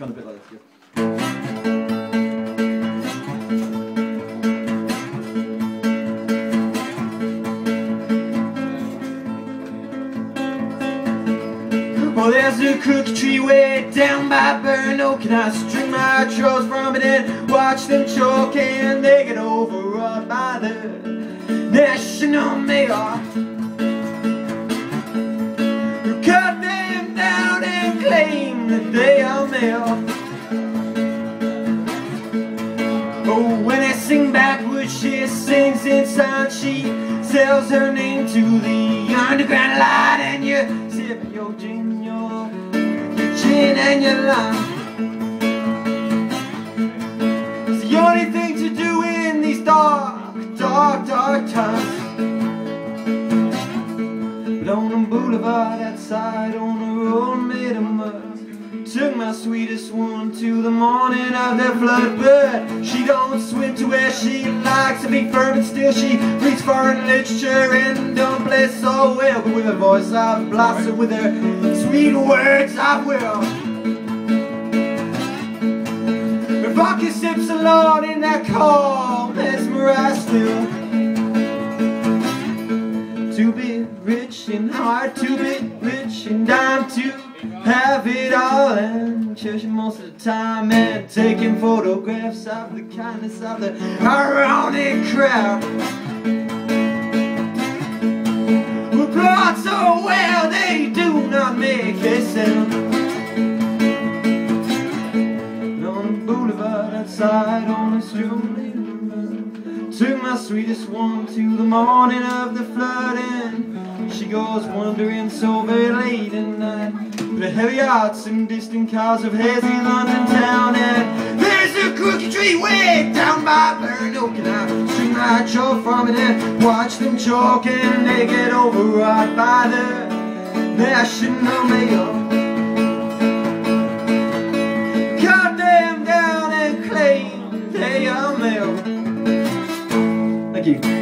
Kind of a bit like this. Well, there's a cookie tree way down by Burn Oak, and I string my trolls from it and watch them choke, and they get overrun by the national mayor, who cut them down and claim that they are male. Oh, when they sing backwards, she sings inside. She sells her name to the underground light, and you sip your gin, your gin and your lime. It's the only thing to do in these dark, dark, dark times. But on the boulevard outside, on a road made of mud, took my sweetest one to the morning of the flood. But she don't swim to where she likes to be firm, and still she reads foreign literature and don't play so well. But with her voice I've blossomed, with her sweet words I will. Her vodka sips alone in that cold, mesmerized still. To be rich and hard to be rich, and I'm to have it all and cherish it most of the time, and taking photographs of the kindness of the ironic crowd. We're brought so well they do not make a sound. And on the boulevard outside, on the strolling run, took my sweetest one to the morning of the flood, and she goes wandering so very late at night, with the heavy hearts and distant cars of hazy London town. And there's a cookie tree way down by Burn Oak, and I string my choke from it and watch them choke, and they get overrun by the national mayor, cut them down and claim they are male. Thank you.